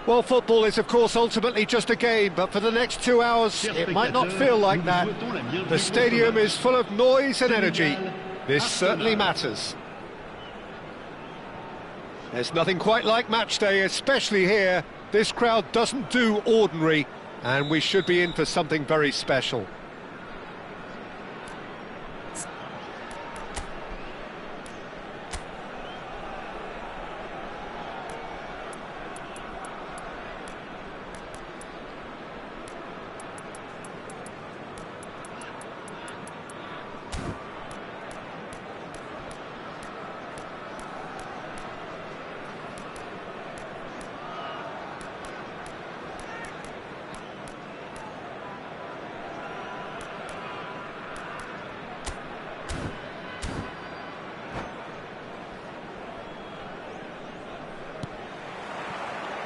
Well, football is, of course, ultimately just a game, but for the next 2 hours, it might not feel like that. The stadium is full of noise and energy. This certainly matters. There's nothing quite like match day, especially here. This crowd doesn't do ordinary, and we should be in for something very special.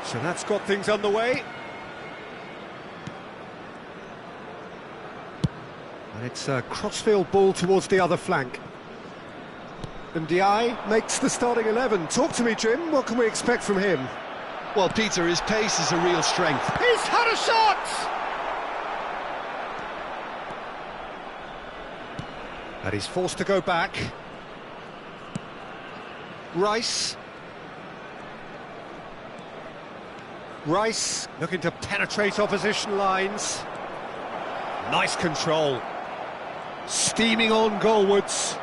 So that's got things underway. And it's a crossfield ball towards the other flank. And Ndiaye makes the starting 11. Talk to me, Jim. What can we expect from him? Well, Peter, his pace is a real strength. He's had a shot! And he's forced to go back. Rice looking to penetrate opposition lines. Nice control. Steaming on goalwards.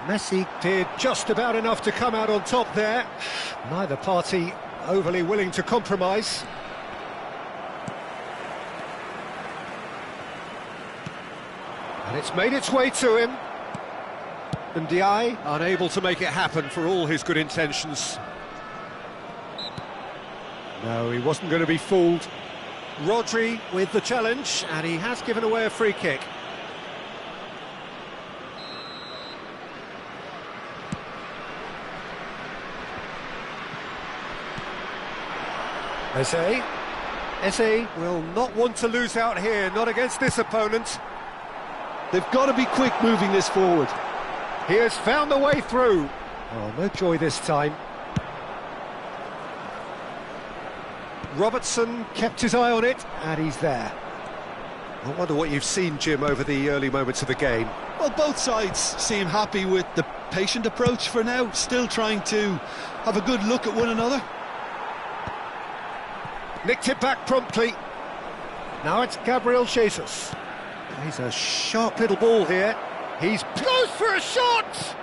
Messi did just about enough to come out on top there. Neither party overly willing to compromise. And it's made its way to him. And Ndiaye unable to make it happen for all his good intentions. No, he wasn't going to be fooled. Rodri with the challenge, and he has given away a free kick. Eze will not want to lose out here, not against this opponent. They've got to be quick moving this forward. He has found the way through. Oh, no joy this time. Robertson kept his eye on it, and he's there. I wonder what you've seen, Jim, over the early moments of the game. Well, both sides seem happy with the patient approach for now, still trying to have a good look at one another. Nicked it back promptly. Now it's Gabriel Jesus. He's a sharp little ball here. He's close for a shot!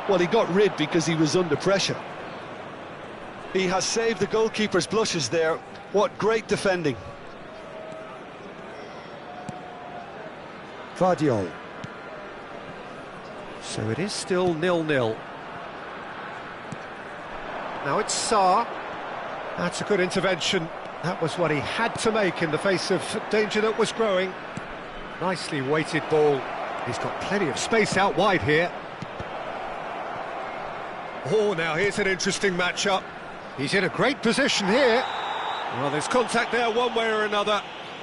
Well, he got rid because he was under pressure. He has saved the goalkeeper's blushes there. What great defending. Vardiol. So it is still 0-0. Now it's Sarr. That's a good intervention. That was what he had to make in the face of danger that was growing. Nicely weighted ball. He's got plenty of space out wide here. Oh, now here's an interesting matchup. He's in a great position here. Well, there's contact there one way or another.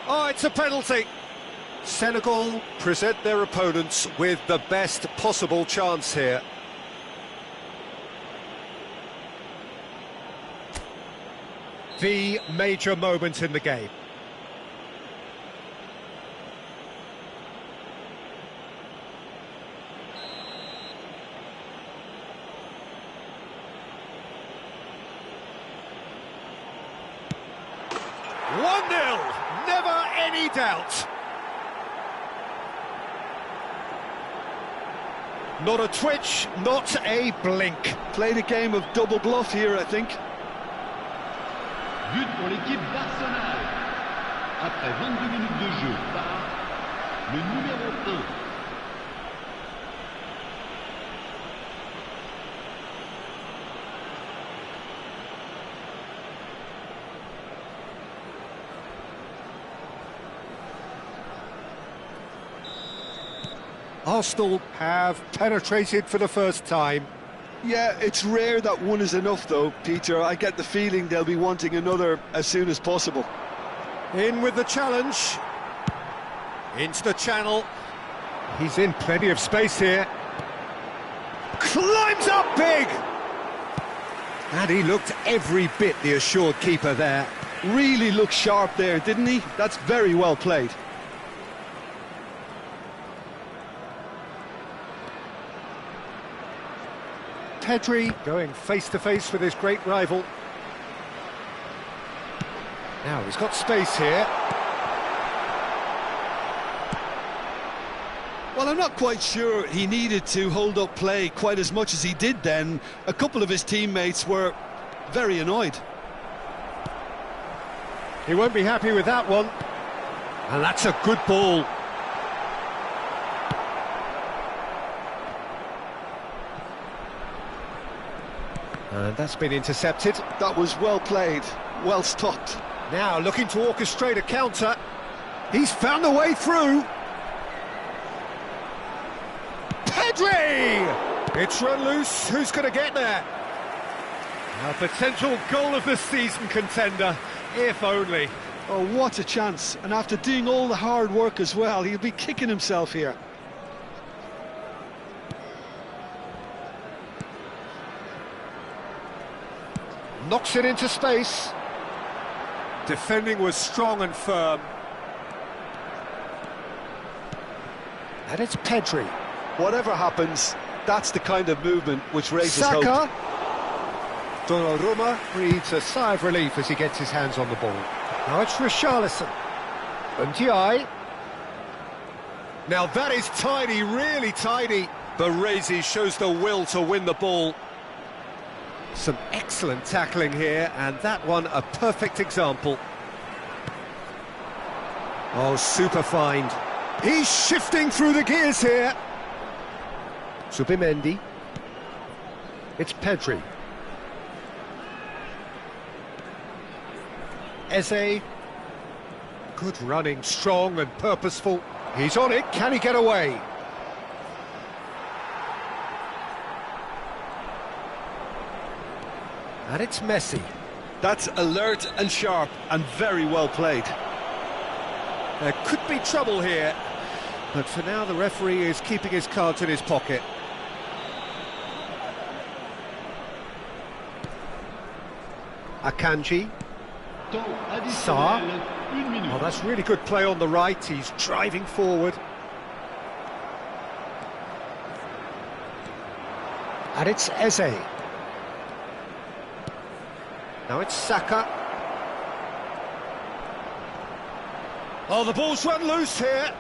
Oh, it's a penalty. Senegal present their opponents with the best possible chance here. The major moment in the game. Never any doubt. Not a twitch, not a blink. Played a game of double bluff here, I think. But pour l'équipe d'Arsenal. Après 22 minutes de jeu par le numéro 1. Arsenal have penetrated for the first time. Yeah, it's rare that one is enough though, Peter. I get the feeling they'll be wanting another as soon as possible. In with the challenge. Into the channel. He's in plenty of space here. Climbs up big! And he looked every bit the assured keeper there. Really looked sharp there, didn't he? That's very well played. Pedri going face-to-face with his great rival. Now he's got space here. Well, I'm not quite sure he needed to hold up play quite as much as he did then. A couple of his teammates were very annoyed. He won't be happy with that one. And that's a good ball. And that's been intercepted. That was well played, well stopped. Now looking to orchestrate a counter. He's found the way through. Pedri! It's run loose. Who's going to get there? A potential goal of the season contender, if only. Oh, what a chance. And after doing all the hard work as well, he'll be kicking himself here. Knocks it into space. Defending was strong and firm. And it's Pedri. Whatever happens, that's the kind of movement which raises hope. Saka. Donnarumma breathes a sigh of relief as he gets his hands on the ball. Now it's Richarlison. Ndiaye. Now that is tidy, really tidy. Baresi shows the will to win the ball. Some excellent tackling here, and that one a perfect example. Oh, super find. He's shifting through the gears here. Zubimendi. It's Pedri. Eze. Good running, strong and purposeful. He's on it, can he get away? And it's Messi. That's alert and sharp and very well played. There could be trouble here, but for now the referee is keeping his cards in his pocket. Akanji. Sarr. Oh, that's really good play on the right. He's driving forward. And it's Eze. Now it's Saka. Oh, the ball's run loose here.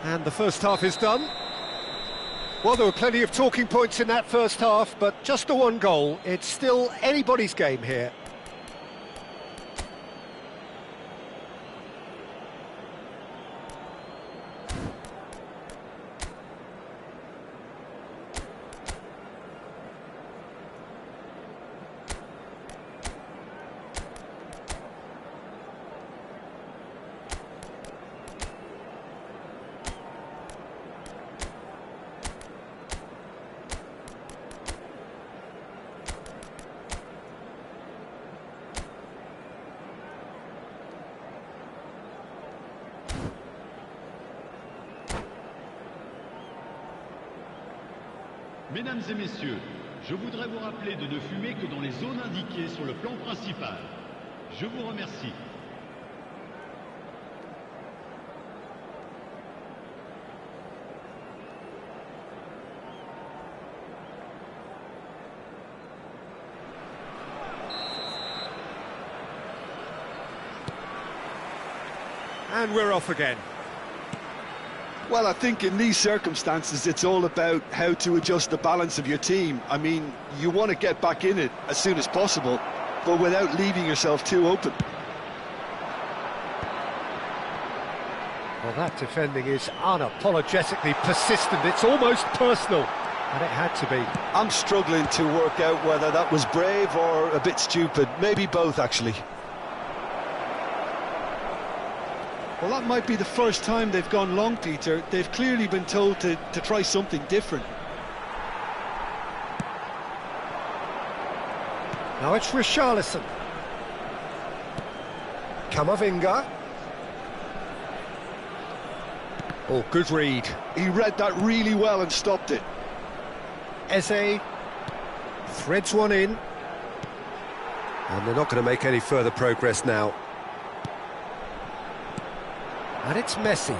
And the first half is done. Well, there were plenty of talking points in that first half, but just the one goal. It's still anybody's game here. Mesdames et messieurs, je voudrais vous rappeler de ne fumer que dans les zones indiquées sur le plan principal. Je vous remercie. And we're off again. Well, I think in these circumstances, it's all about how to adjust the balance of your team. I mean, you want to get back in it as soon as possible, but without leaving yourself too open. Well, that defending is unapologetically persistent. It's almost personal, and it had to be. I'm struggling to work out whether that was brave or a bit stupid. Maybe both, actually. Well, that might be the first time they've gone long, Peter. They've clearly been told to try something different. Now it's Richarlison. Camavinga. Oh, good read. He read that really well and stopped it. Eze threads one in. And they're not going to make any further progress now. And it's Messi.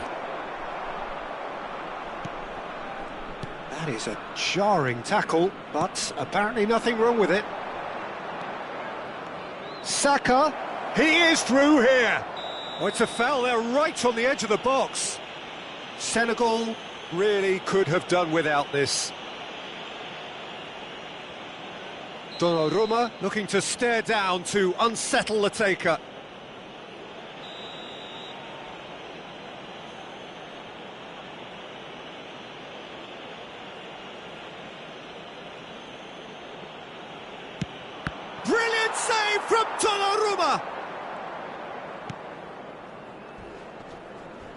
That is a jarring tackle, but apparently nothing wrong with it. Saka, he is through here. Oh, it's a foul there right on the edge of the box. Senegal really could have done without this. Donnarumma looking to stare down to unsettle the taker. Brilliant save from Donnarumma!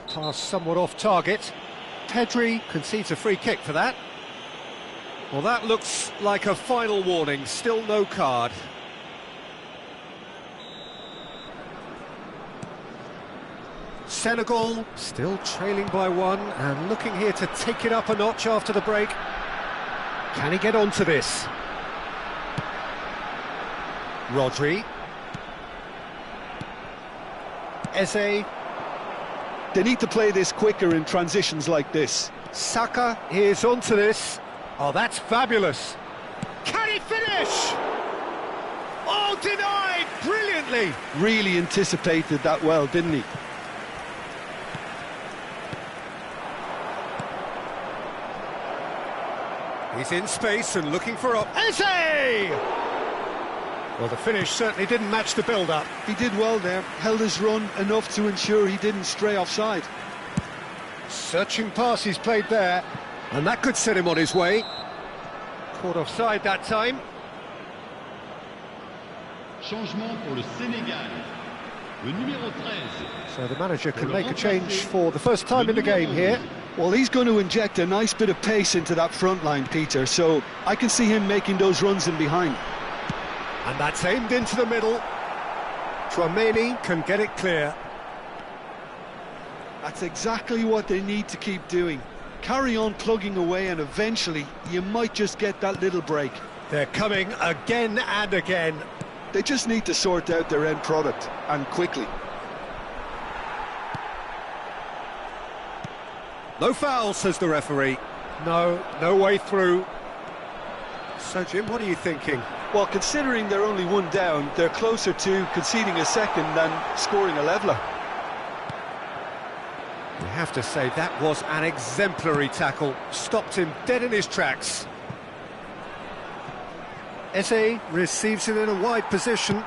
Pass somewhat off target. Pedri concedes a free kick for that. Well, that looks like a final warning, still no card. Senegal still trailing by one and looking here to take it up a notch after the break. Can he get onto this? Rodri. Eze. They need to play this quicker in transitions like this. Saka is onto this. Oh, that's fabulous. Can he finish? Oh, denied brilliantly. Really anticipated that well, didn't he? He's in space and looking for Eze! Well, the finish certainly didn't match the build-up. He did well there, held his run enough to ensure he didn't stray offside. Searching pass he's played there, and that could set him on his way. Caught offside that time. Changement pour le Sénégal. Le numéro 13. So the manager can make a change for the first time in the game here. Well, he's going to inject a nice bit of pace into that front line, Peter, so I can see him making those runs in behind. And that's aimed into the middle. Tchouaméni can get it clear. That's exactly what they need to keep doing. Carry on plugging away and eventually you might just get that little break. They're coming again and again. They just need to sort out their end product, and quickly. No foul, says the referee. No way through. So, Jim, what are you thinking? Well, considering they're only one down, they're closer to conceding a second than scoring a leveller. You have to say that was an exemplary tackle. Stopped him dead in his tracks. Eze receives it in a wide position.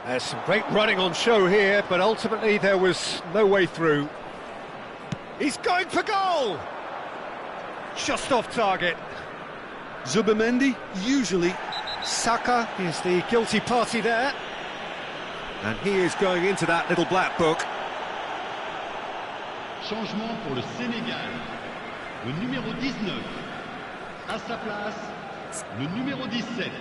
There's some great running on show here, but ultimately there was no way through. He's going for goal! Just off target. Zubimendi, usually. Saka is the guilty party there. And he is going into that little black book. Changement pour le Sénégal. Le numéro 19. À sa place, le numéro 17.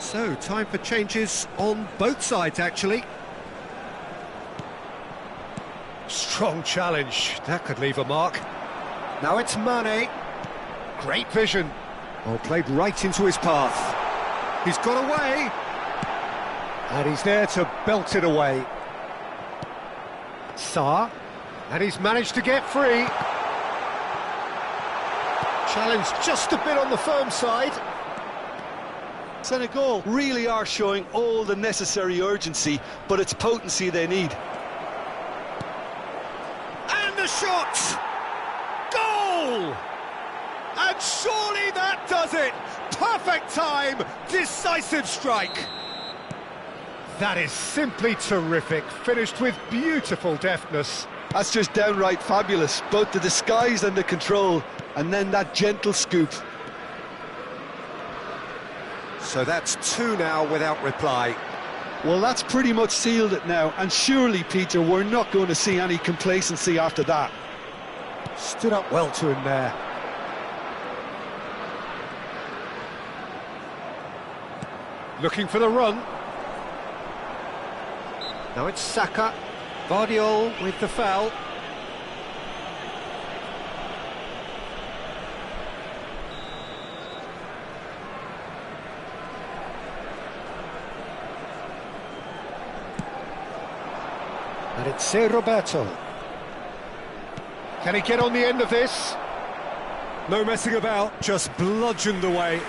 So, time for changes on both sides, actually. Strong challenge, that could leave a mark. Now it's Mane. Great vision. Oh, played right into his path. He's got away. And he's there to belt it away. Sarr. And he's managed to get free. Challenge just a bit on the firm side. Senegal really are showing all the necessary urgency, but it's potency they need. And the shot! Goal! And surely that does it! Perfect time, decisive strike. That is simply terrific, finished with beautiful deftness. That's just downright fabulous, both the disguise and the control, and then that gentle scoop. So that's two now without reply. Well, that's pretty much sealed it now, and surely, Peter, we're not going to see any complacency after that. Stood up well to him there. Looking for the run. Now it's Saka. Vardiol with the foul. And it's Roberto. Can he get on the end of this? No messing about, just bludgeoned away.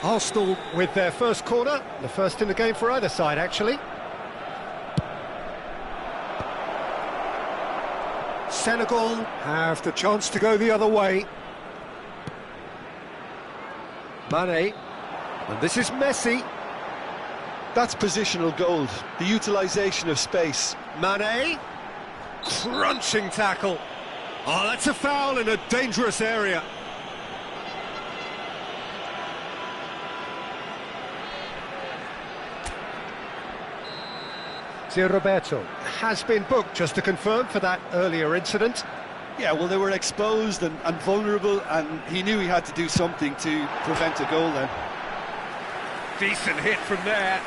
Arsenal with their first corner, the first in the game for either side, actually. Senegal have the chance to go the other way. Mane, and this is Messi. That's positional gold, the utilisation of space. Mane, crunching tackle. Oh, that's a foul in a dangerous area. Roberto has been booked, just to confirm, for that earlier incident. Yeah, well, they were exposed and vulnerable, and he knew he had to do something to prevent a goal then. Decent hit from there.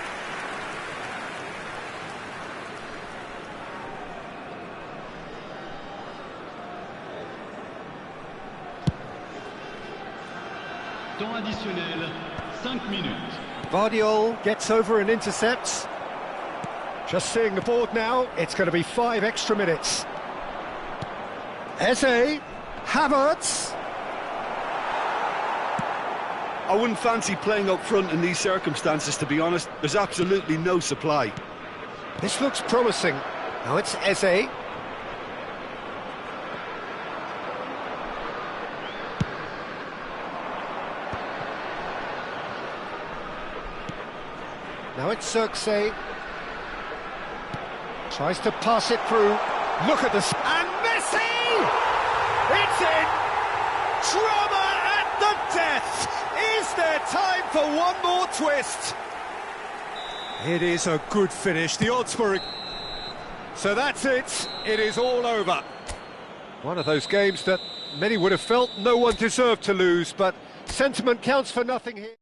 Temps additionnel, 5 minutes. Vardiol gets over and intercepts. Just seeing the board now, it's going to be 5 extra minutes. Eze, Havertz. I wouldn't fancy playing up front in these circumstances, to be honest. There's absolutely no supply. This looks promising. Now it's Eze. Now it's Xerxes. Tries to pass it through. Look at this. And Messi! It's in! Drama at the death! Is there time for one more twist? It is a good finish. The odds were... So that's it. It is all over. One of those games that many would have felt no one deserved to lose, but sentiment counts for nothing here.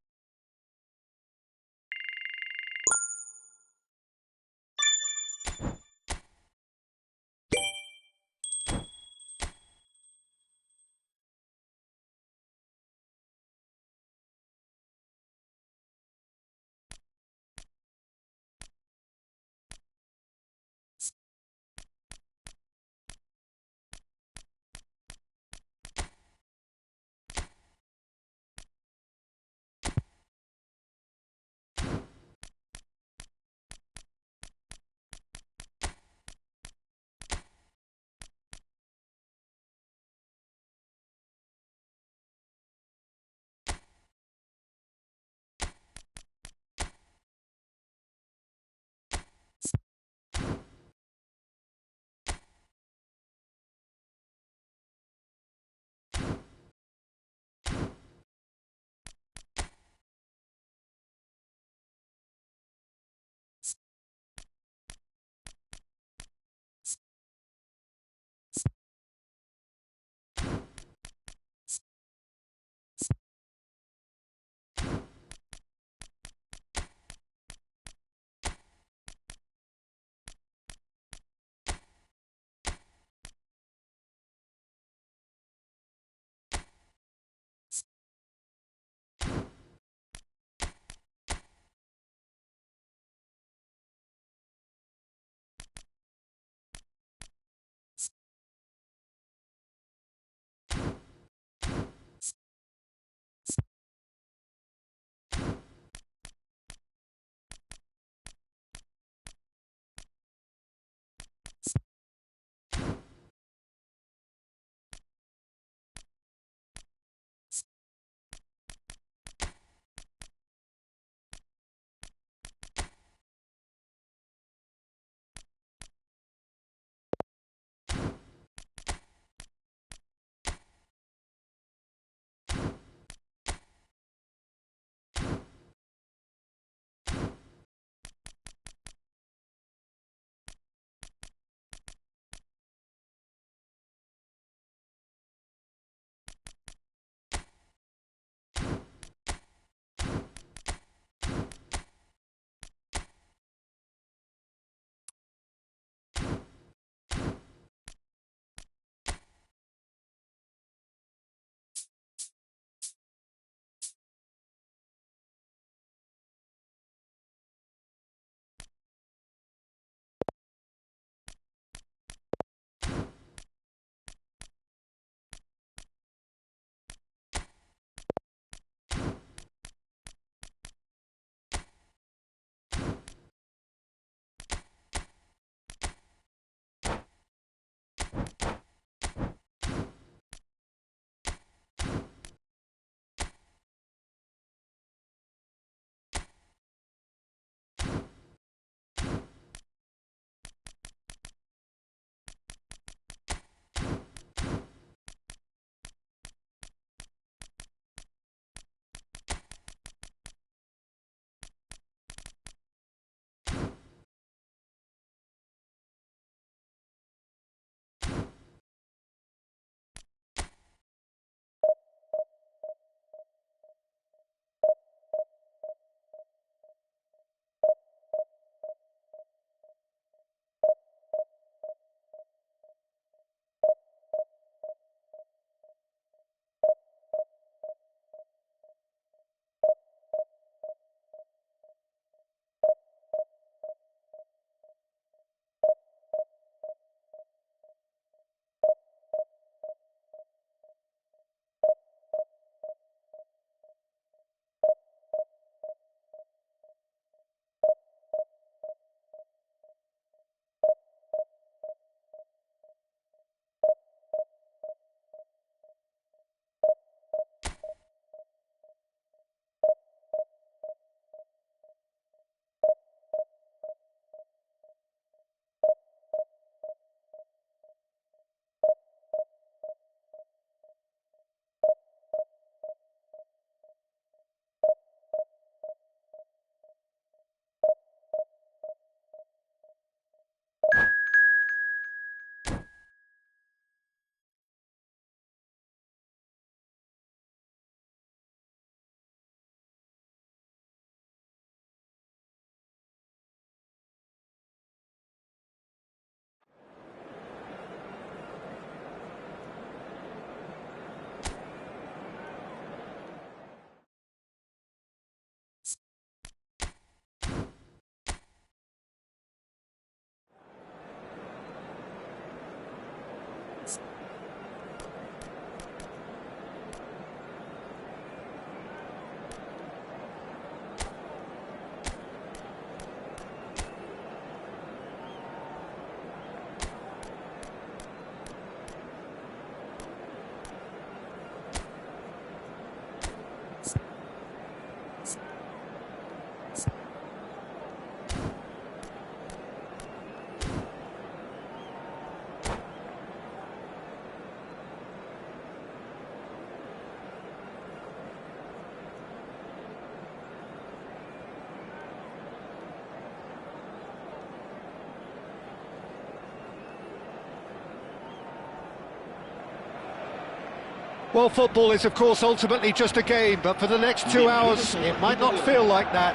Well, football is, of course, ultimately just a game, but for the next 2 hours, it might not feel like that.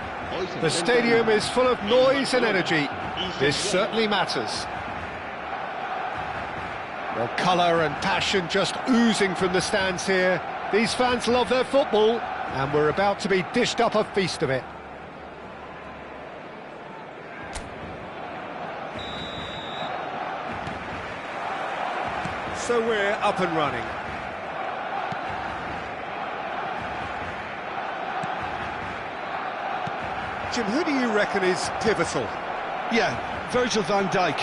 The stadium is full of noise and energy. This certainly matters. Well, colour and passion just oozing from the stands here. These fans love their football, and we're about to be dished up a feast of it. So we're up and running. Jim, who do you reckon is pivotal? Yeah, Virgil van Dijk.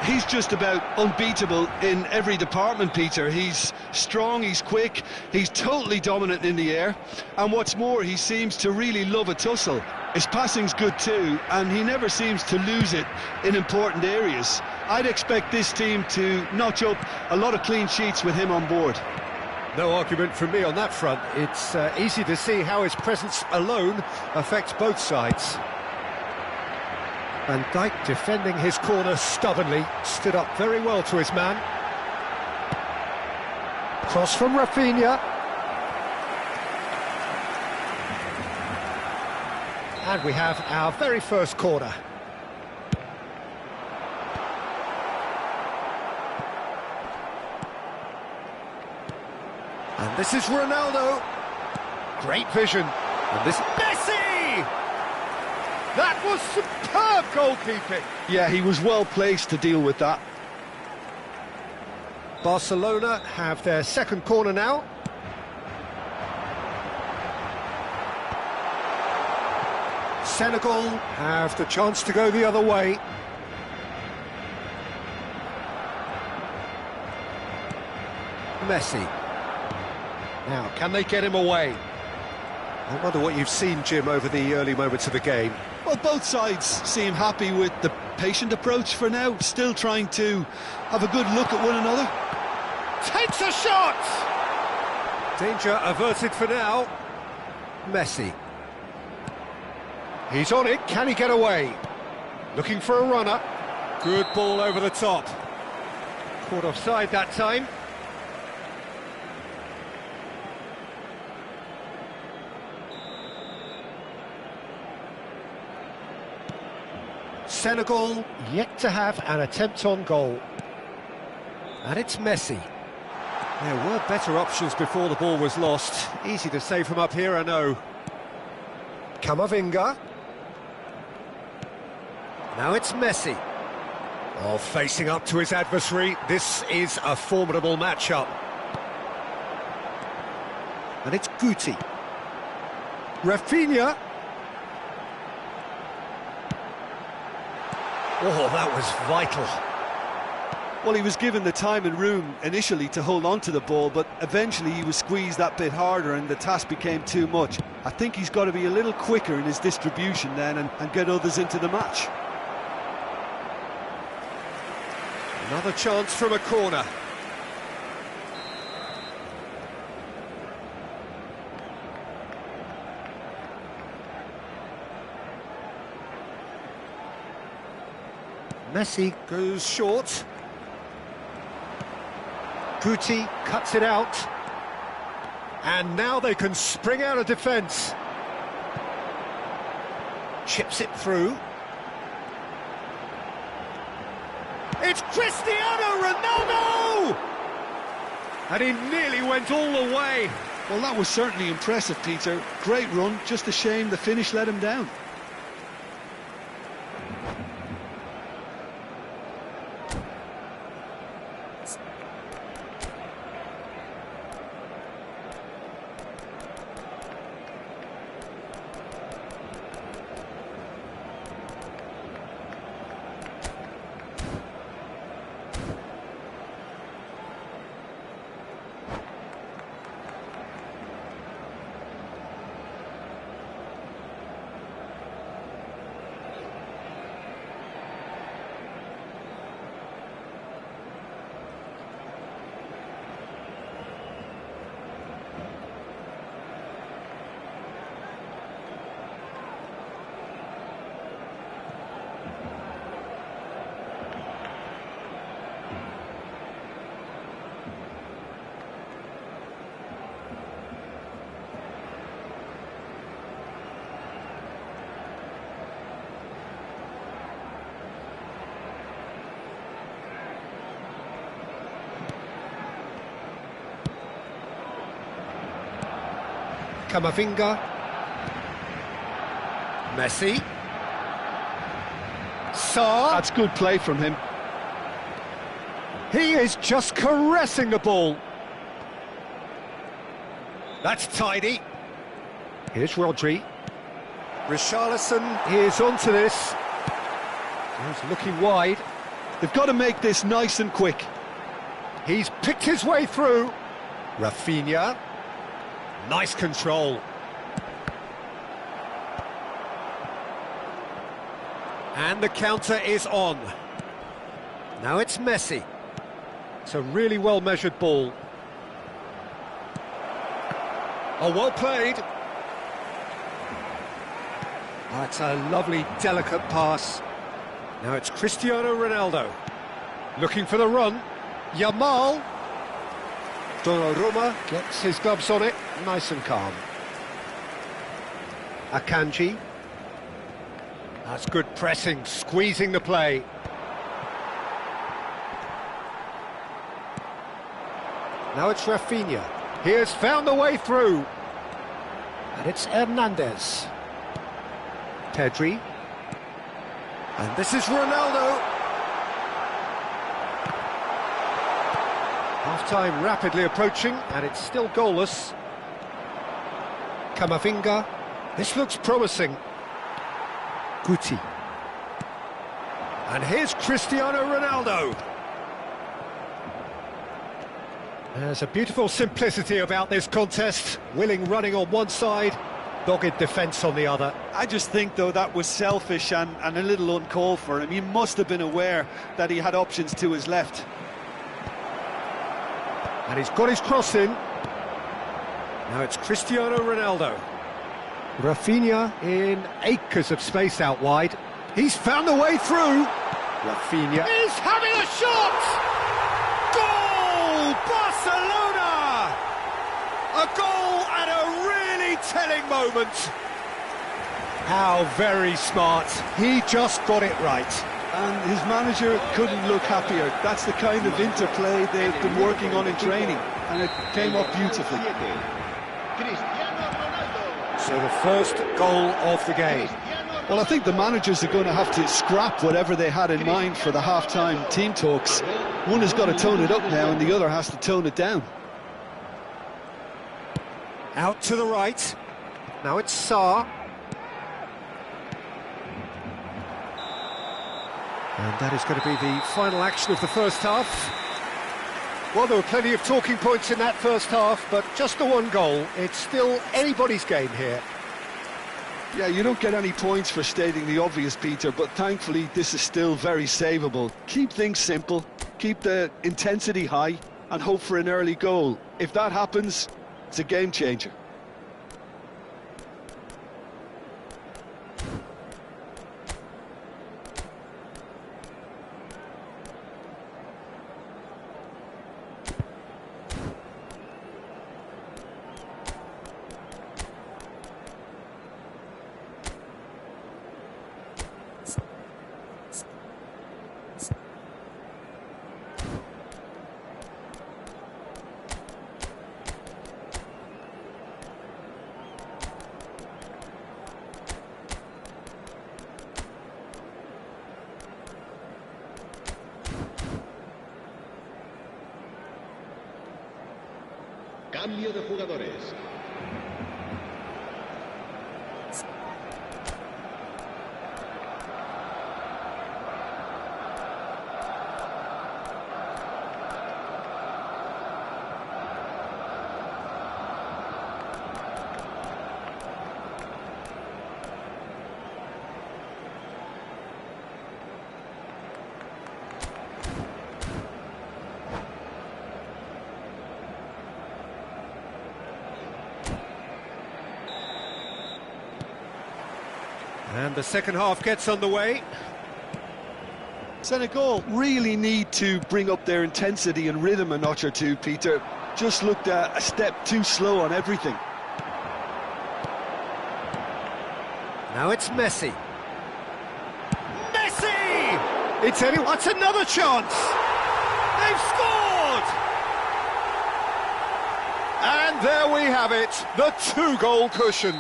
He's just about unbeatable in every department, Peter. He's strong, he's quick, he's totally dominant in the air, and what's more, he seems to really love a tussle. His passing's good too, and he never seems to lose it in important areas. I'd expect this team to notch up a lot of clean sheets with him on board. No argument from me on that front. It's easy to see how his presence alone affects both sides. Van Dijk defending his corner stubbornly, stood up very well to his man. Cross from Rafinha. And we have our very first corner. And this is Ronaldo. Great vision. And this Messi! That was superb goalkeeping. Yeah, he was well placed to deal with that. Barcelona have their second corner now. Senegal have the chance to go the other way. Messi. Now, can they get him away? I wonder what you've seen, Jim, over the early moments of the game. Well, both sides seem happy with the patient approach for now, still trying to have a good look at one another. Takes a shot! Danger averted for now. Messi. He's on it, can he get away? Looking for a runner. Good ball over the top. Caught offside that time. Senegal yet to have an attempt on goal. And it's Messi. There were better options before the ball was lost. Easy to say from up here, I know. Camavinga. Now it's Messi. Oh, facing up to his adversary. This is a formidable matchup. And it's Guti. Rafinha. Oh, that was vital. Well, he was given the time and room initially to hold on to the ball, but eventually he was squeezed that bit harder and the task became too much. I think he's got to be a little quicker in his distribution then and get others into the match. Another chance from a corner. Messi goes short. Guti cuts it out. And now they can spring out of defence. Chips it through. It's Cristiano Ronaldo! And he nearly went all the way. Well, that was certainly impressive, Peter. Great run, just a shame the finish let him down. Camavinga. Messi. Sarr. That's good play from him. He is just caressing the ball. That's tidy. Here's Rodri. Richarlison is onto this. He's looking wide. They've got to make this nice and quick. He's picked his way through. Rafinha. Nice control. And the counter is on. Now it's Messi. It's a really well-measured ball. Oh, well played. Oh, it's a lovely, delicate pass. Now it's Cristiano Ronaldo. Looking for the run. Yamal. Donnarumma gets his gloves on it, nice and calm. Akanji. That's good pressing, squeezing the play. Now it's Rafinha. He has found the way through. And it's Hernandez. Pedri. And this is Ronaldo. Half-time rapidly approaching, and it's still goalless. Camavinga. This looks promising. Guti. And here's Cristiano Ronaldo. There's a beautiful simplicity about this contest. Willing running on one side, dogged defence on the other. I just think, though, that was selfish and a little uncalled for him. He must have been aware that he had options to his left. And he's got his cross in. Now it's Cristiano Ronaldo. Rafinha in acres of space out wide. He's found a way through. Rafinha is having a shot! Goal! Barcelona! A goal at a really telling moment. How very smart. He just got it right. And his manager couldn't look happier. That's the kind of interplay they've been working on in training, and it came off beautifully. So the first goal of the game. Well, I think the managers are going to have to scrap whatever they had in mind for the half-time team talks. One has got to tone it up now, and the other has to tone it down. Out to the right. Now it's Sarr. And that is going to be the final action of the first half. Well, there were plenty of talking points in that first half, but just the one goal. It's still anybody's game here. Yeah, you don't get any points for stating the obvious, Peter, but thankfully this is still very savable. Keep things simple, keep the intensity high, and hope for an early goal. If that happens, it's a game changer. Cambio de jugadores. And the second half gets underway. Senegal really need to bring up their intensity and rhythm a notch or two, Peter. Just looked a step too slow on everything. Now it's Messi. Messi! It's that's another chance! They've scored! And there we have it, the two-goal cushion.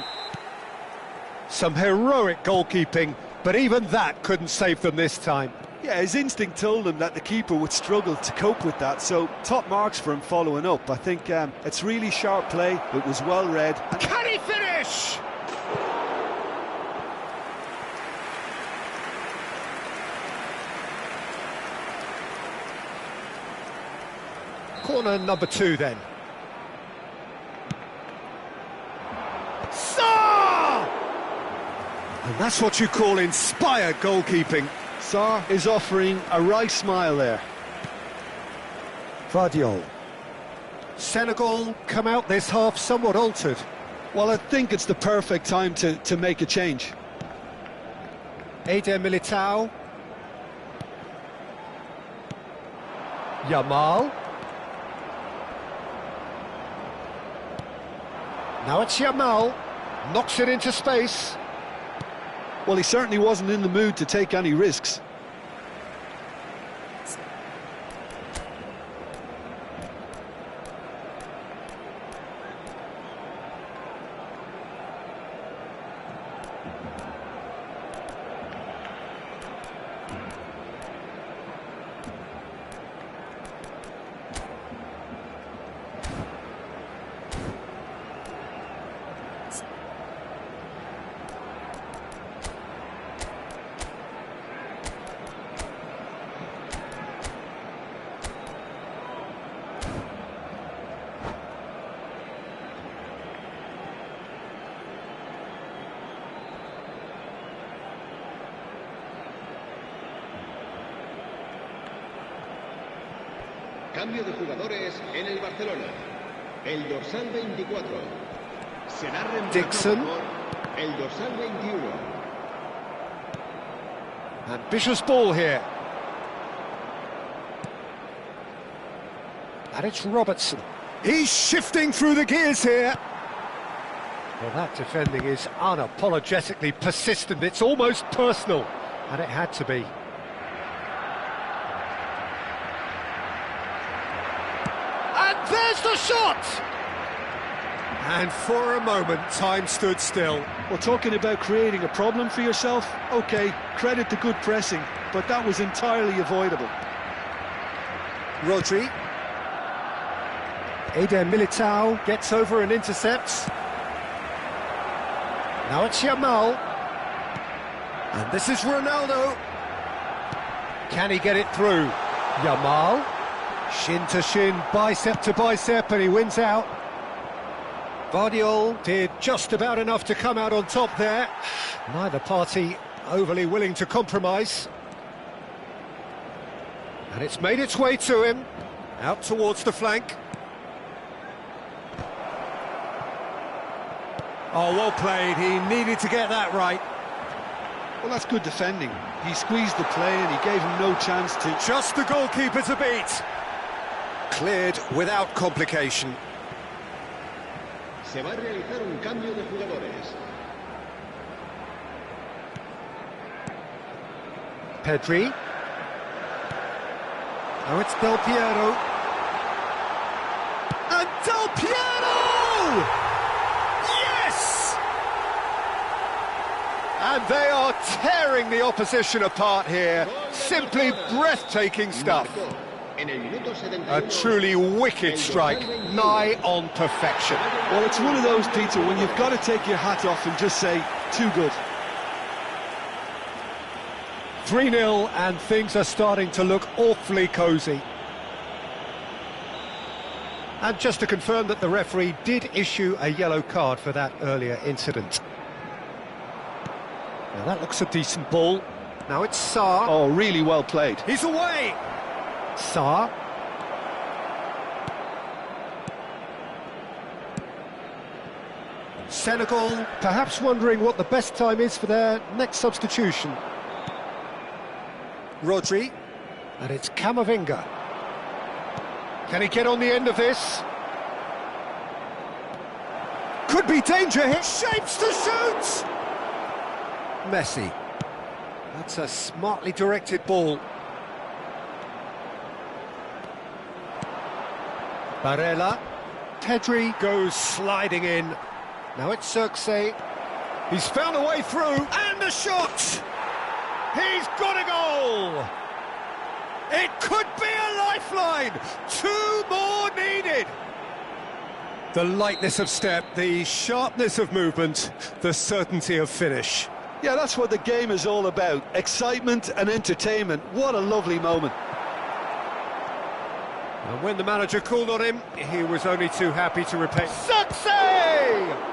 Some heroic goalkeeping, but even that couldn't save them this time. Yeah, his instinct told him that the keeper would struggle to cope with that, so top marks for him following up. I think it's really sharp play, it was well read. Can he finish? Corner number 2 then. Sarr! And that's what you call inspired goalkeeping. Sarr is offering a right smile there. Vardiol. Senegal come out this half somewhat altered. Well, I think it's the perfect time to make a change. Eder Militao. Yamal. Now it's Yamal. Knocks it into space. Well, he certainly wasn't in the mood to take any risks. Cambio de jugadores en el Barcelona. El dorsal 24 será reemplazado Dixon. por el dorsal 21. Ambitious ball here. And it's Robertson. He's shifting through the gears here. Well, that defending is unapologetically persistent. It's almost personal. And it had to be. And there's the shot! And for a moment, time stood still. Well, talking about creating a problem for yourself, OK, credit to good pressing, but that was entirely avoidable. Rodri. Eder Militao gets over and intercepts. Now it's Yamal. And this is Ronaldo. Can he get it through? Yamal. Shin to shin, bicep to bicep, and he wins out. Vardiol did just about enough to come out on top there. Neither party overly willing to compromise. And it's made its way to him, out towards the flank. Oh, well played, he needed to get that right. Well, that's good defending. He squeezed the play and he gave him no chance to... Just the goalkeeper to beat. Cleared without complication. Se va a realizar un cambio de jugadores. Pedri. Now it's Del Piero. And Del Piero! Yes! And they are tearing the opposition apart here. Simply breathtaking stuff. A truly wicked strike, nigh on perfection. Well, it's one of those, Peter, when you've got to take your hat off and just say, too good. 3-0, and things are starting to look awfully cosy. And just to confirm that the referee did issue a yellow card for that earlier incident. Now that looks a decent ball. Now it's Sarr. Oh, really well played. He's away! Sarr. Senegal perhaps wondering what the best time is for their next substitution. Rodri. And it's Camavinga. Can he get on the end of this? Could be danger here. Shapes to shoot! Messi. That's a smartly directed ball. Barella. Pedri goes sliding in. Now it's Circe. He's found a way through, and the shot! He's got a goal! It could be a lifeline! 2 more needed! The lightness of step, the sharpness of movement, the certainty of finish. Yeah, that's what the game is all about. Excitement and entertainment. What a lovely moment. And when the manager called on him, he was only too happy to repay. Success!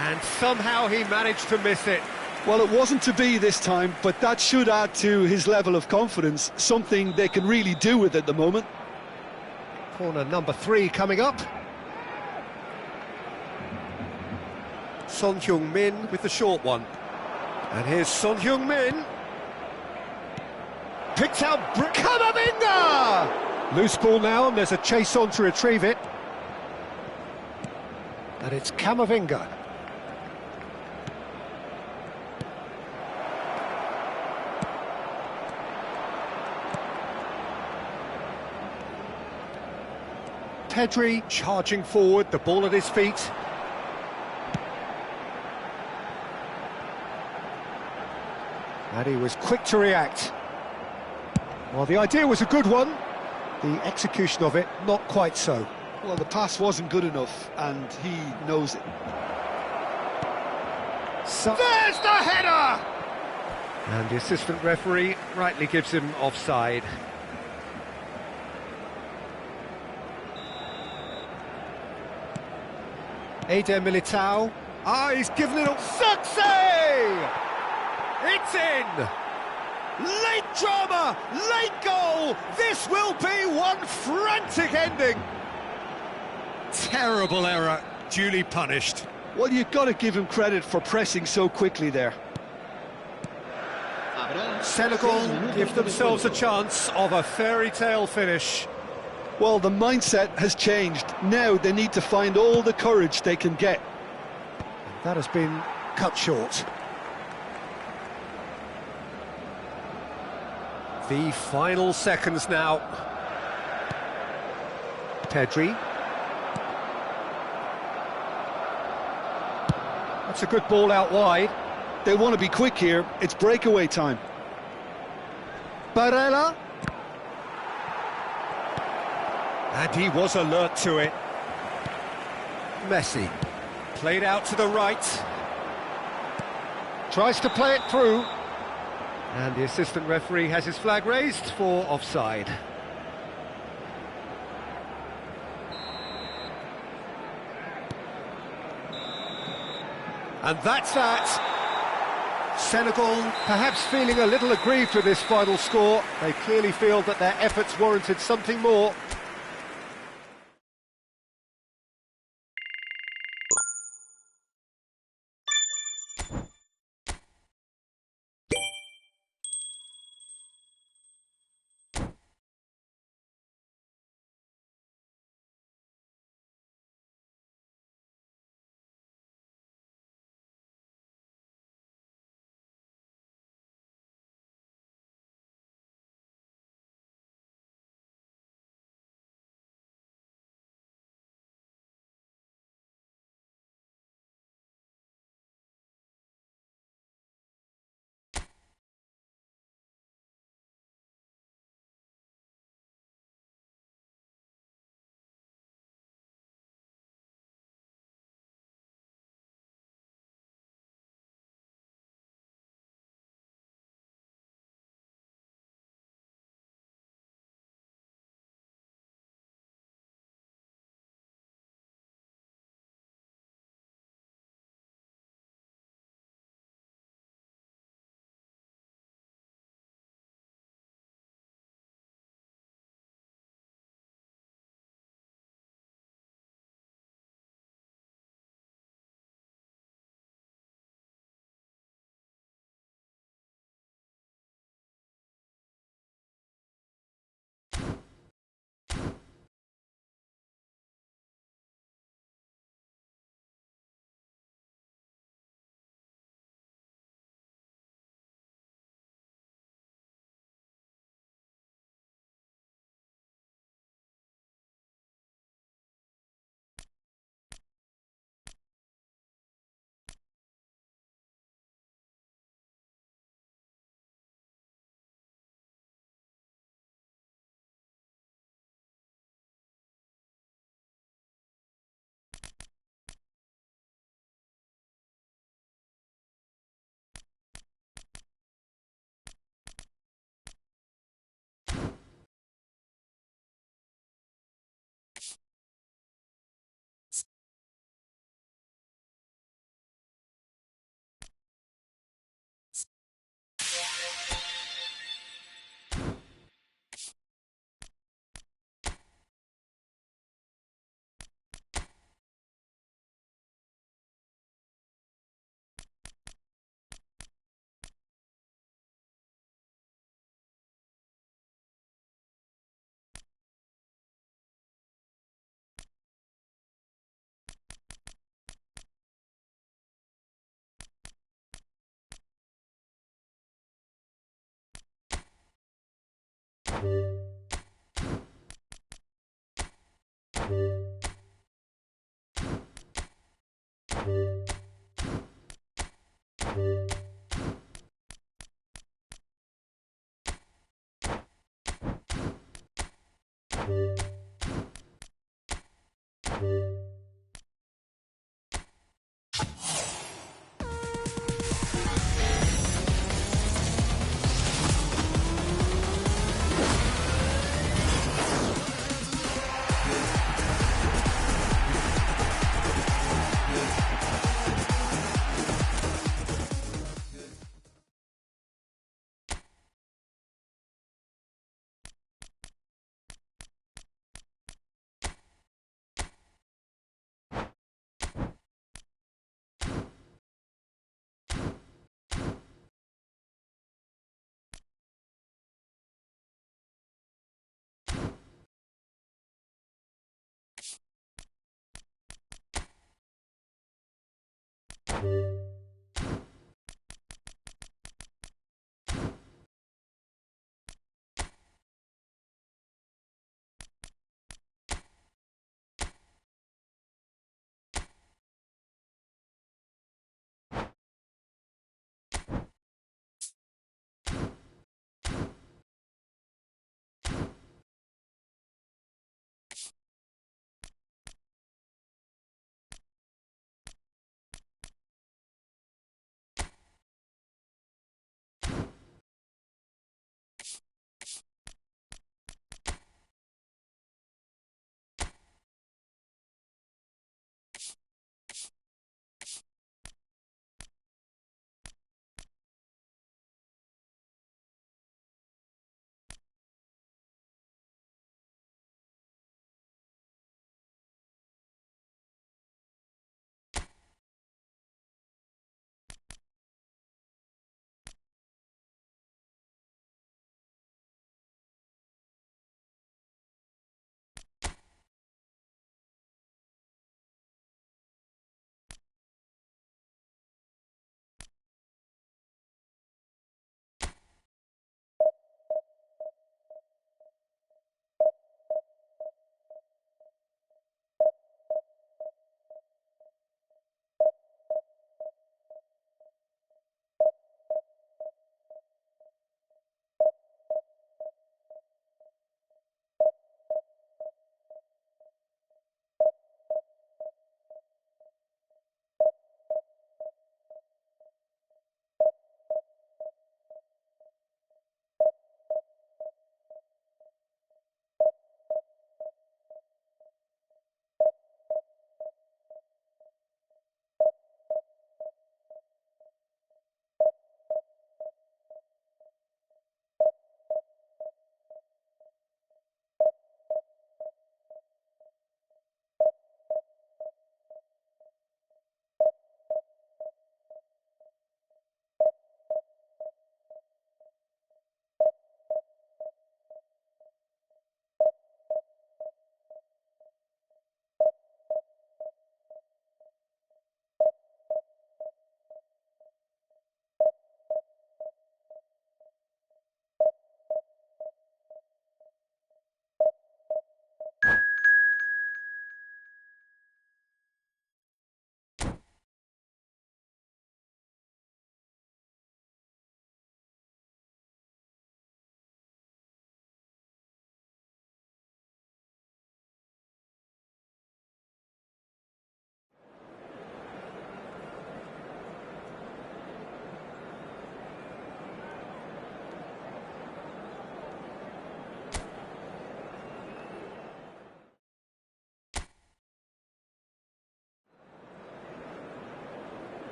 And somehow he managed to miss it. Well, it wasn't to be this time, but that should add to his level of confidence, something they can really do with at the moment. Corner number 3 coming up. Son Heung-min with the short one. And here's Son Heung-min. Picked out Camavinga! Loose ball now, and there's a chase on to retrieve it. And it's Camavinga. Pedri charging forward, the ball at his feet. And he was quick to react. Well, the idea was a good one. The execution of it, not quite so. Well, the pass wasn't good enough, and he knows it. There's the header! And the assistant referee rightly gives him offside. Eder Militao. Ah, he's given it a... Success! It's in! Late drama, late goal! This will be one frantic ending! Terrible error, duly punished. Well, you've got to give him credit for pressing so quickly there. Senegal give themselves a chance of a fairy tale finish. Well, the mindset has changed. Now they need to find all the courage they can get. That has been cut short. The final seconds now. Pedri. That's a good ball out wide. They want to be quick here. It's breakaway time. Barella. And he was alert to it. Messi. Played out to the right. Tries to play it through. And the assistant referee has his flag raised for offside. And that's that. Senegal perhaps feeling a little aggrieved with this final score. They clearly feel that their efforts warranted something more.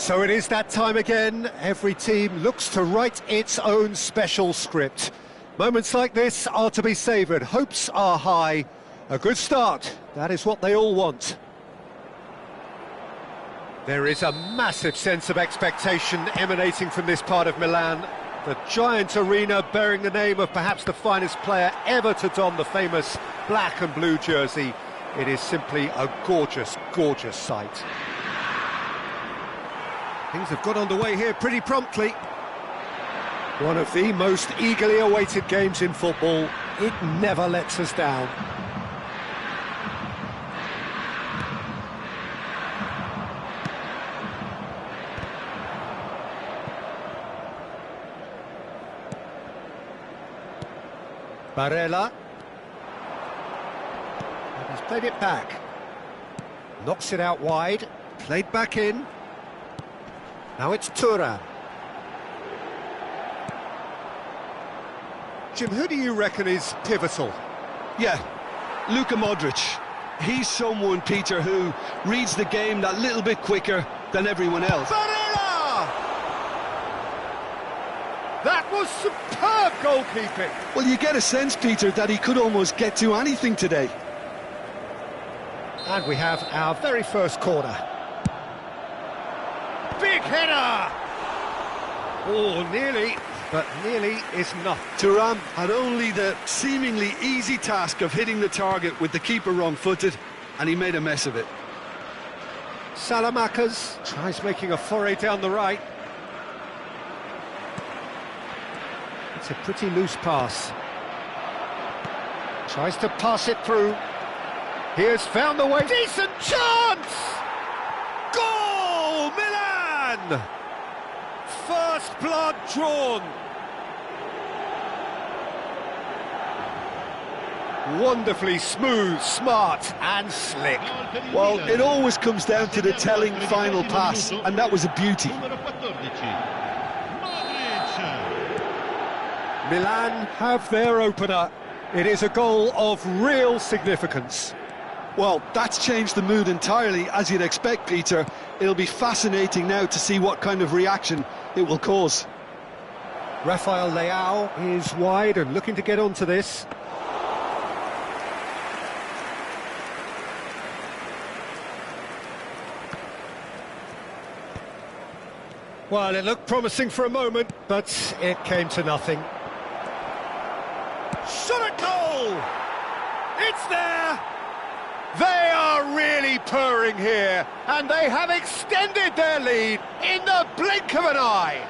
So it is that time again. Every team looks to write its own special script. Moments like this are to be savoured. Hopes are high. A good start, that is what they all want. There is a massive sense of expectation emanating from this part of Milan. The giant arena bearing the name of perhaps the finest player ever to don the famous black and blue jersey. It is simply a gorgeous, gorgeous sight. Things have got underway here pretty promptly. One of the most eagerly awaited games in football. It never lets us down. Barella. And he's played it back. Knocks it out wide. Played back in. Now it's Thuram. Jim, who do you reckon is pivotal? Yeah, Luka Modric. He's someone, Peter, who reads the game that little bit quicker than everyone else. Barella! That was superb goalkeeping. Well, you get a sense, Peter, that he could almost get to anything today. And we have our very first corner. Big header! Oh, nearly, but nearly is not. Thuram had only the seemingly easy task of hitting the target with the keeper wrong-footed, and he made a mess of it. Salamakers tries making a foray down the right. It's a pretty loose pass. Tries to pass it through. He has found the way. Decent chance! Goal! Milan! First blood drawn. Wonderfully smooth, smart and slick. Well, it always comes down to the telling final pass, and that was a beauty. Milan have their opener. It is a goal of real significance. Well, that's changed the mood entirely, as you'd expect, Peter. It'll be fascinating now to see what kind of reaction it will cause. Rafael Leao is wide and looking to get onto this. Well, it looked promising for a moment, but it came to nothing. Shot at goal! It's there! They are really purring here, and they have extended their lead in the blink of an eye.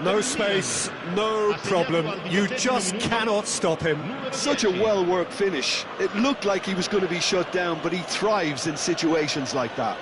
No space, no problem. You just cannot stop him. Such a well-worked finish. It looked like he was going to be shut down, but he thrives in situations like that.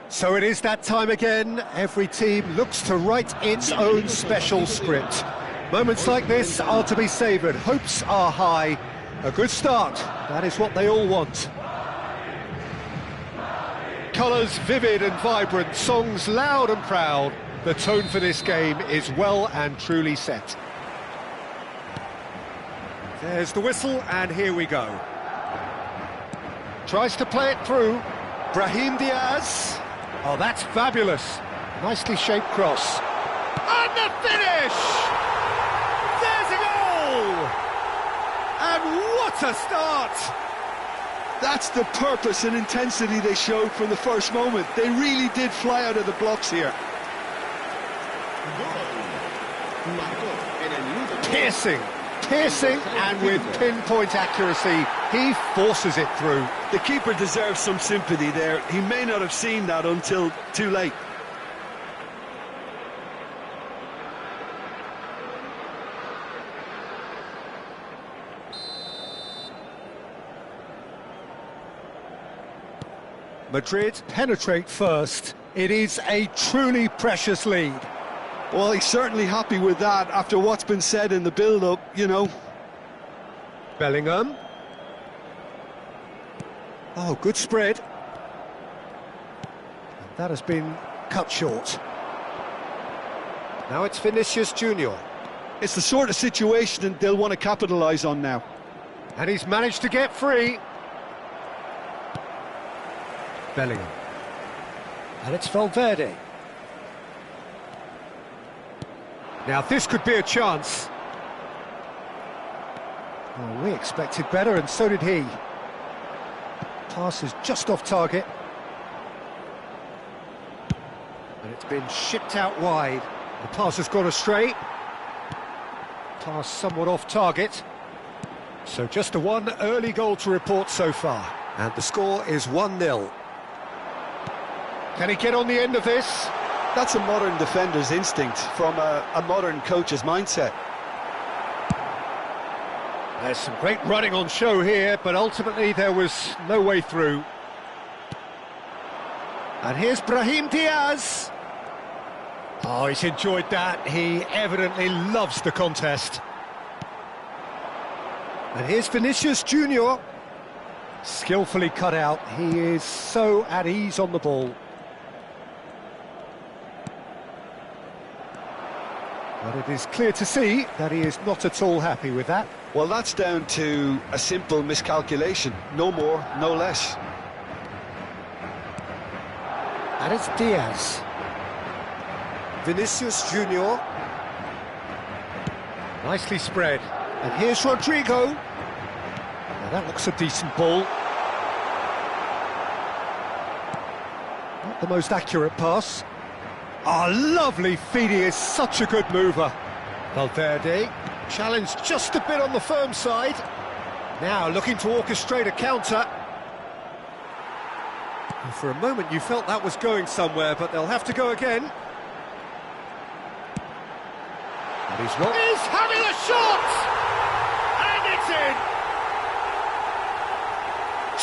So it is that time again. Every team looks to write its own special script. Moments like this are to be savoured. Hopes are high. A good start. That is what they all want. Colours vivid and vibrant, songs loud and proud. The tone for this game is well and truly set. There's the whistle, and here we go. Tries to play it through. Brahim Diaz. Oh, that's fabulous. Nicely shaped cross. And the finish! There's a goal! And what a start! That's the purpose and intensity they showed from the first moment. They really did fly out of the blocks here. Piercing, and with pinpoint accuracy, he forces it through. The keeper deserves some sympathy there. He may not have seen that until too late. Madrid penetrate first. It is a truly precious lead. Well, he's certainly happy with that after what's been said in the build-up, you know. Bellingham. Oh, good spread. And that has been cut short. Now it's Vinicius Junior. It's the sort of situation they'll want to capitalise on now. And he's managed to get free. Bellingham. And it's Valverde. Now this could be a chance. Oh, we expected better, and so did he. Pass is just off target. And it's been shipped out wide. The pass has gone astray. Pass somewhat off target. So just a one early goal to report so far. And the score is 1-0. Can he get on the end of this? That's a modern defender's instinct from a modern coach's mindset. There's some great running on show here, but ultimately there was no way through. And here's Brahim Diaz. Oh, he's enjoyed that. He evidently loves the contest. And here's Vinicius Junior. Skillfully cut out. He is so at ease on the ball. But it is clear to see that he is not at all happy with that. Well, that's down to a simple miscalculation. No more, no less. And it's Diaz. Vinicius Junior. Nicely spread. And here's Rodrigo. Now that looks a decent ball. Not the most accurate pass. Oh, lovely feed. He is such a good mover. Valverde, challenged just a bit on the firm side. Now looking to orchestrate a counter. And for a moment you felt that was going somewhere, but they'll have to go again. And he's not. He's having a shot! And it's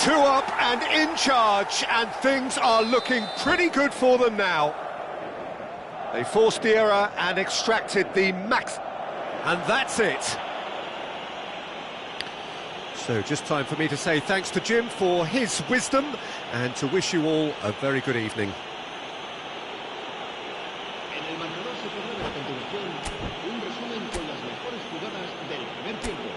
in! 2 up and in charge, and things are looking pretty good for them now. They forced the error and extracted the max, and that's it. So just time for me to say thanks to Jim for his wisdom and to wish you all a very good evening. En el marcador se produce a continuación un resumen con las mejores jugadas del primer tiempo.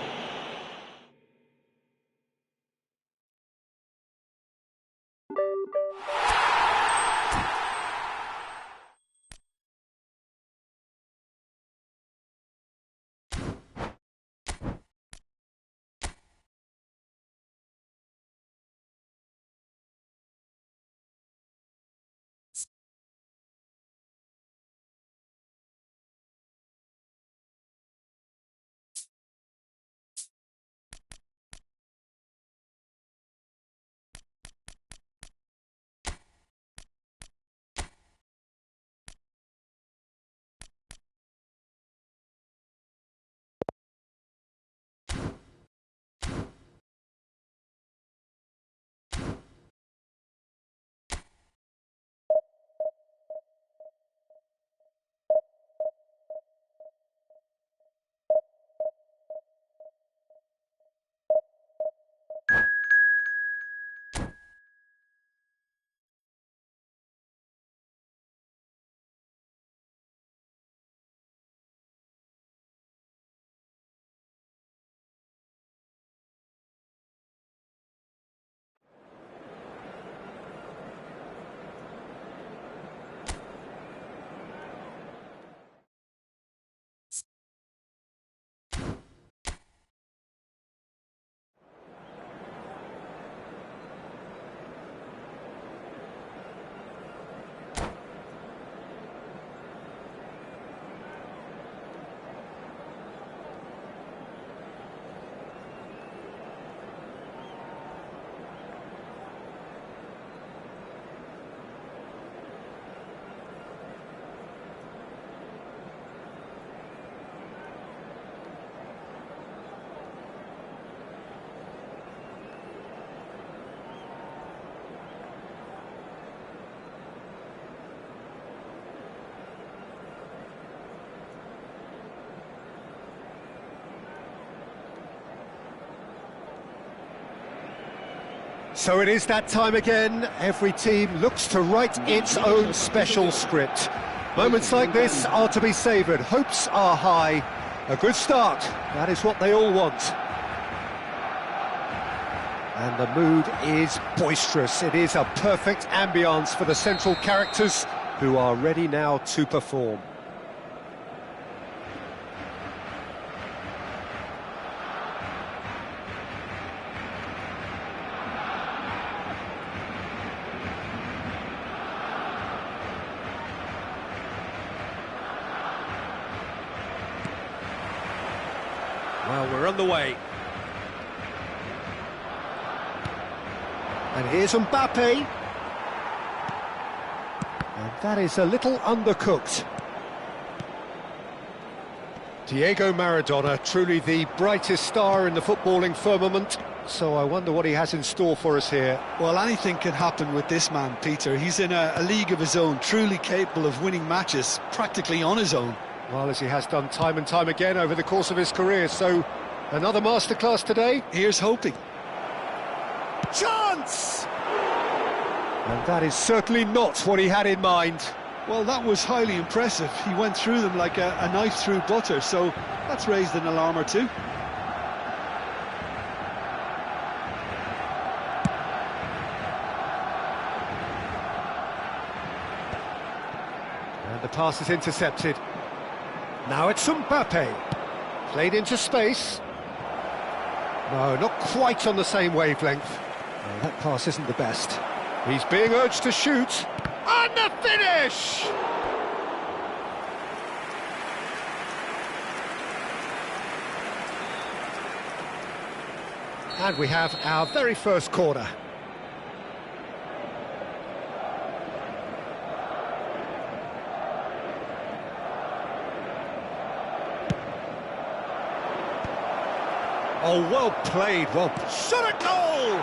So it is that time again. Every team looks to write its own special script. Moments like this are to be savoured. Hopes are high. A good start, that is what they all want. And the mood is boisterous. It is a perfect ambience for the central characters who are ready now to perform. Well, we're on the way. And here's Mbappe. And that is a little undercooked. Diego Maradona, truly the brightest star in the footballing firmament. So I wonder what he has in store for us here. Well, anything can happen with this man, Peter. He's in a league of his own, truly capable of winning matches, practically on his own. Well, as he has done time and time again over the course of his career, so another masterclass today. Here's hoping. Chance! And that is certainly not what he had in mind. Well, that was highly impressive. He went through them like a knife through butter, so that's raised an alarm or two. And the pass is intercepted. Now it's Mbappe. Played into space. No, not quite on the same wavelength. No, that pass isn't the best. He's being urged to shoot. And the finish! And we have our very first corner. Oh, well played, well... Shot a goal!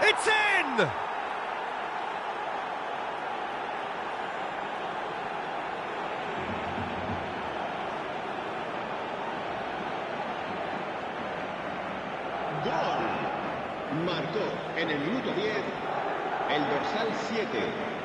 It's in! Gol. Marcó en el minuto 10 el dorsal 7.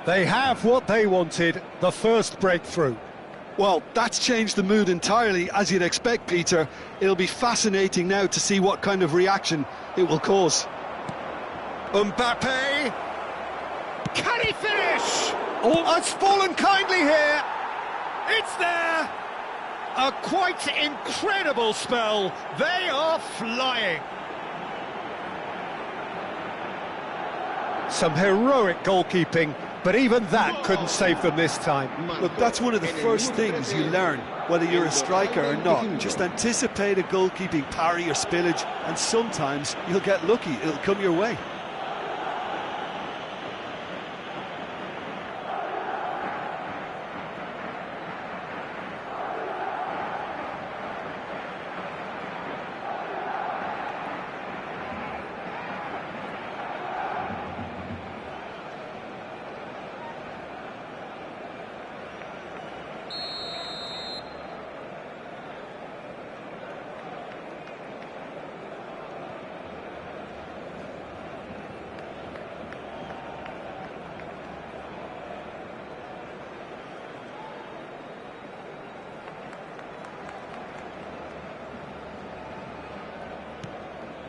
They have what they wanted, the first breakthrough. Well, that's changed the mood entirely, as you'd expect, Peter. It'll be fascinating now to see what kind of reaction it will cause. Mbappe! Can he finish? Oh, it's fallen kindly here. It's there. A quite incredible spell. They are flying. Some heroic goalkeeping, but even that couldn't save them this time. Look, that's one of the first things you learn, whether you're a striker or not. Just anticipate a goalkeeping parry or spillage, and sometimes you'll get lucky. It'll come your way.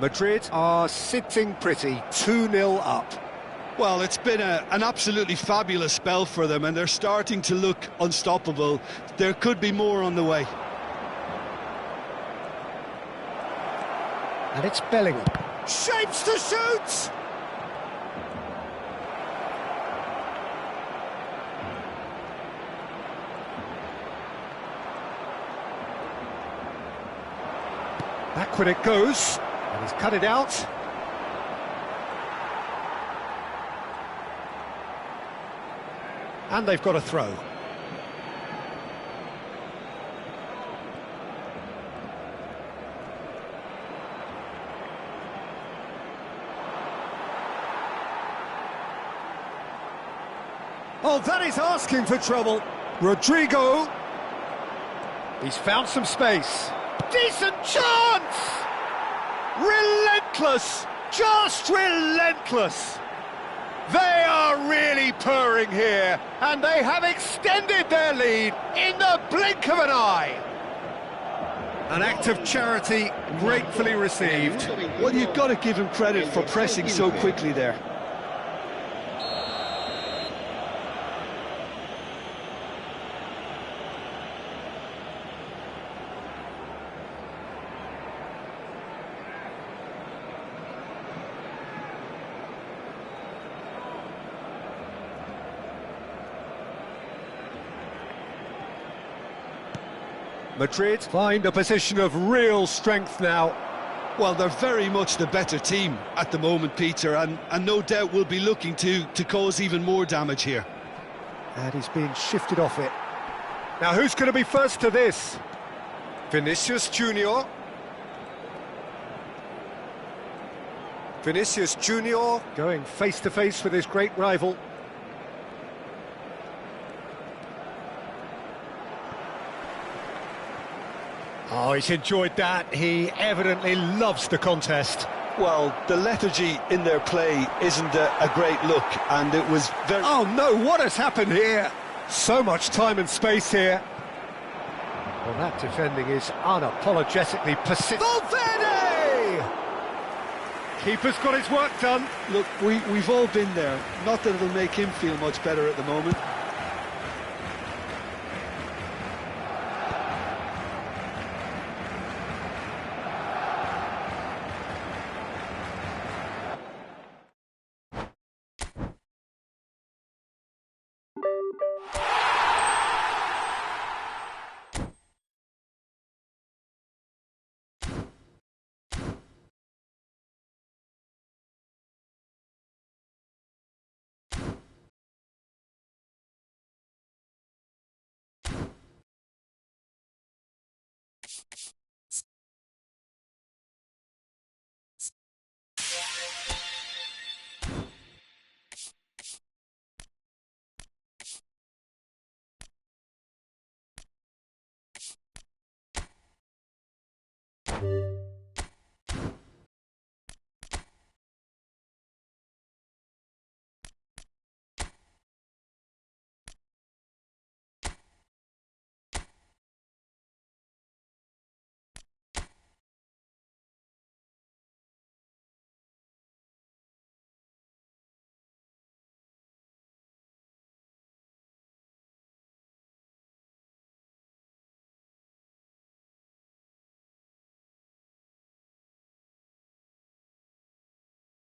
Madrid are sitting pretty, 2-0 up. Well, it's been an absolutely fabulous spell for them, and they're starting to look unstoppable. There could be more on the way. And it's Bellingham. Shapes to shoot! Backward it goes. And he's cut it out. And they've got a throw. Oh, that is asking for trouble. Rodrigo. He's found some space. Decent chance! Relentless! Just relentless! They are really purring here, and they have extended their lead in the blink of an eye. An act of charity gratefully received. Well, you've got to give him credit for pressing so quickly there. Madrid find a position of real strength now. Well, they're very much the better team at the moment, Peter, and no doubt will be looking to cause even more damage here. And he's being shifted off it. Now, who's going to be first to this? Vinicius Junior. Vinicius Junior going face-to-face with his great rival. Oh, he's enjoyed that. He evidently loves the contest. Well, the lethargy in their play isn't a great look, and it was very... Oh, no, what has happened here? So much time and space here. Well, that defending is unapologetically persistent. Valverde! Keeper's got his work done. Look, we've all been there. Not that it'll make him feel much better at the moment.